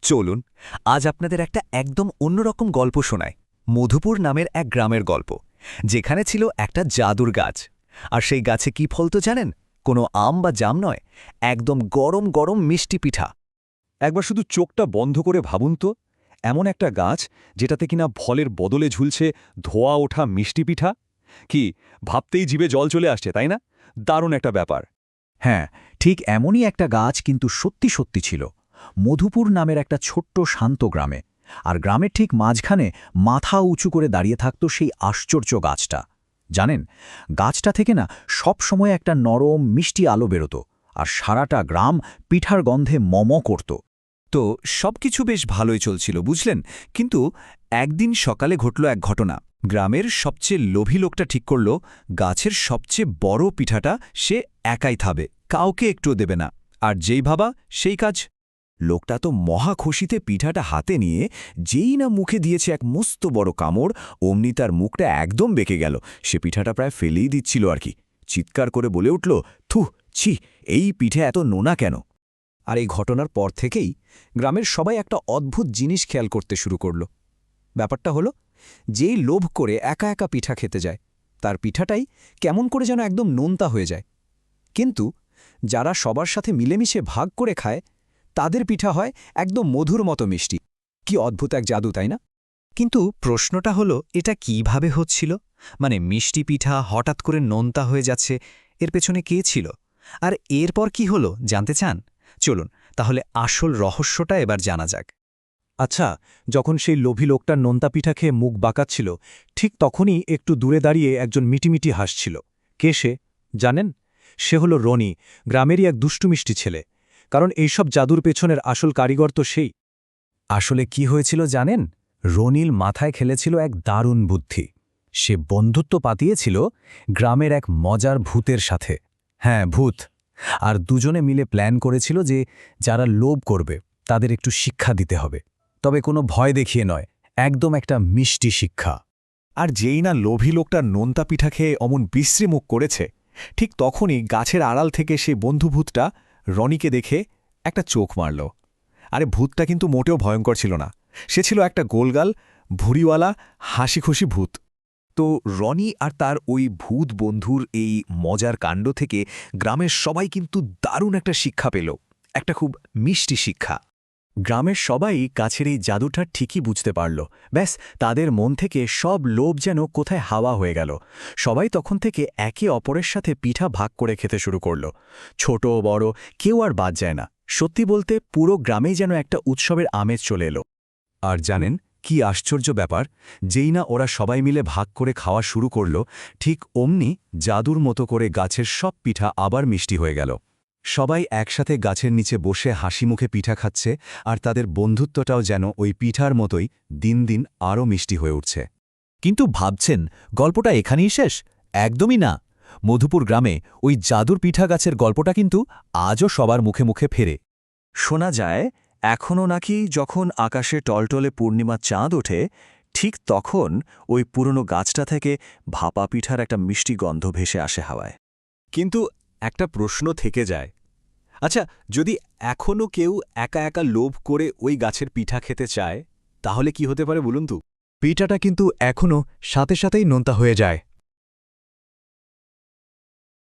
চলুন আজ আপনাদের একটা একদম অন্যরকম গল্প শোনায়। মধুপুর নামের এক গ্রামের গল্প, যেখানে ছিল একটা জাদুর গাছ। আর সেই গাছে কি ফল তো জানেন? কোনো আম বা জাম নয়, একদম গরম গরম মিষ্টি পিঠা। একবার শুধু চোখটা বন্ধ করে ভাবুন তো, এমন একটা গাছ যেটাতে কিনা ফলের বদলে ঝুলছে ধোয়া ওঠা মিষ্টি পিঠা। কি ভাবতেই জিভে জল চলে আসছে, তাই না? দারুণ একটা ব্যাপার। হ্যাঁ, ঠিক এমনই একটা গাছ কিন্তু সত্যি সত্যি ছিল মধুপুর নামের একটা ছোট্ট শান্ত গ্রামে। আর গ্রামের ঠিক মাঝখানে মাথা উঁচু করে দাঁড়িয়ে থাকত সেই আশ্চর্য গাছটা। জানেন, গাছটা থেকে না সব সময় একটা নরম মিষ্টি আলো বেরোত, আর সারাটা গ্রাম পিঠার গন্ধে মম করত। তো সবকিছু বেশ ভালোই চলছিল, বুঝলেন। কিন্তু একদিন সকালে ঘটল এক ঘটনা। গ্রামের সবচেয়ে লোভী লোকটা ঠিক করল গাছের সবচেয়ে বড় পিঠাটা সে একাই খাবে, কাউকে একটুও দেবে না। আর যেই ভাবা সেই কাজ। লোকটা তো মহা খুশিতে পিঠাটা হাতে নিয়ে যেই না মুখে দিয়েছে এক মস্ত বড় কামড়, অমনি তার মুখটা একদম বেঁকে গেল। সে পিঠাটা প্রায় ফেলেই দিচ্ছিল আর কি। চিৎকার করে বলে উঠল, থু, ছি, এই পিঠে এত নোনা কেন? আর এই ঘটনার পর থেকেই গ্রামের সবাই একটা অদ্ভুত জিনিস খেয়াল করতে শুরু করল। ব্যাপারটা হলো, যেই লোভ করে একা একা পিঠা খেতে যায়, তার পিঠাটাই কেমন করে যেন একদম নোনতা হয়ে যায়। কিন্তু যারা সবার সাথে মিলেমিশে ভাগ করে খায়, তাদের পিঠা হয় একদম মধুর মতো মিষ্টি। কি অদ্ভুত এক জাদু, তাই না? কিন্তু প্রশ্নটা হলো, এটা কিভাবে হচ্ছিল? মানে মিষ্টি পিঠা হঠাৎ করে নোনতা হয়ে যাচ্ছে, এর পেছনে কে ছিল? আর এরপর কি হলো জানতে চান? চলুন তাহলে আসল রহস্যটা এবার জানা যাক। আচ্ছা, যখন সেই লোভী লোকটা নোনতা পিঠা খেয়ে মুখ বাঁকাচ্ছিল, ঠিক তখনই একটু দূরে দাঁড়িয়ে একজন মিটিমিটি হাসছিল। কে সে জানেন? সে হলো রনি, গ্রামেরই এক দুষ্টু মিষ্টি ছেলে। কারণ এইসব জাদুর পেছনের আসল কারিগর তো সেই। আসলে কি হয়েছিল জানেন? রনিল মাথায় খেলেছিল এক দারুণ বুদ্ধি। সে বন্ধুত্ব পাতিয়েছিল গ্রামের এক মজার ভূতের সাথে। হ্যাঁ, ভূত। আর দুজনে মিলে প্ল্যান করেছিল যে যারা লোভ করবে তাদের একটু শিক্ষা দিতে হবে, তবে কোনো ভয় দেখিয়ে নয়, একদম একটা মিষ্টি শিক্ষা। আর যেই না লোভী লোকটা নোনতা পিঠা খেয়ে অমন বিশ্রী মুখ করেছে, ঠিক তখনই গাছের আড়াল থেকে সেই বন্ধুভূতটা রনিকে দেখে একটা চোখ মারল। আরে ভূতটা কিন্তু মোটেও ভয়ঙ্কর ছিল না, সে ছিল একটা গোলগাল, ভুঁড়িওয়ালা, হাসিখুশি ভূত। তো রনি আর তার ওই ভূত বন্ধুর এই মজার কাণ্ড থেকে গ্রামের সবাই কিন্তু দারুণ একটা শিক্ষা পেল, একটা খুব মিষ্টি শিক্ষা। গ্রামের সবাই গাছের এই জাদুটা ঠিকই বুঝতে পারল। ব্যাস, তাদের মন থেকে সব লোভ যেন কোথায় হাওয়া হয়ে গেল। সবাই তখন থেকে একে অপরের সাথে পিঠা ভাগ করে খেতে শুরু করল। ছোট বড় কেউ আর বাদ যায় না। সত্যি বলতে পুরো গ্রামেই যেন একটা উৎসবের আমেজ চলে এলো। আর জানেন কি আশ্চর্য ব্যাপার? যেই না ওরা সবাই মিলে ভাগ করে খাওয়া শুরু করল, ঠিক অমনি জাদুর মতো করে গাছের সব পিঠা আবার মিষ্টি হয়ে গেল। সবাই একসাথে গাছের নিচে বসে হাসি মুখে পিঠা খাচ্ছে, আর তাদের বন্ধুত্বটাও যেন ওই পিঠার মতোই দিন দিন আরও মিষ্টি হয়ে উঠছে। কিন্তু ভাবছেন গল্পটা এখানেই শেষ? একদমই না। মধুপুর গ্রামে ওই জাদুর পিঠা গাছের গল্পটা কিন্তু আজও সবার মুখে মুখে ফেরে। শোনা যায় এখনও নাকি যখন আকাশে টলটলে পূর্ণিমার চাঁদ ওঠে, ঠিক তখন ওই পুরনো গাছটা থেকে ভাপা পিঠার একটা মিষ্টি গন্ধ ভেসে আসে হাওয়ায়। কিন্তু একটা প্রশ্ন থেকে যায়, আচ্ছা, যদি এখনও কেউ একা একা লোভ করে ওই গাছের পিঠা খেতে চায়, তাহলে কি হতে পারে বলুন তো? পিঠাটা কিন্তু এখনও সাথে সাথেই নোনতা হয়ে যায়।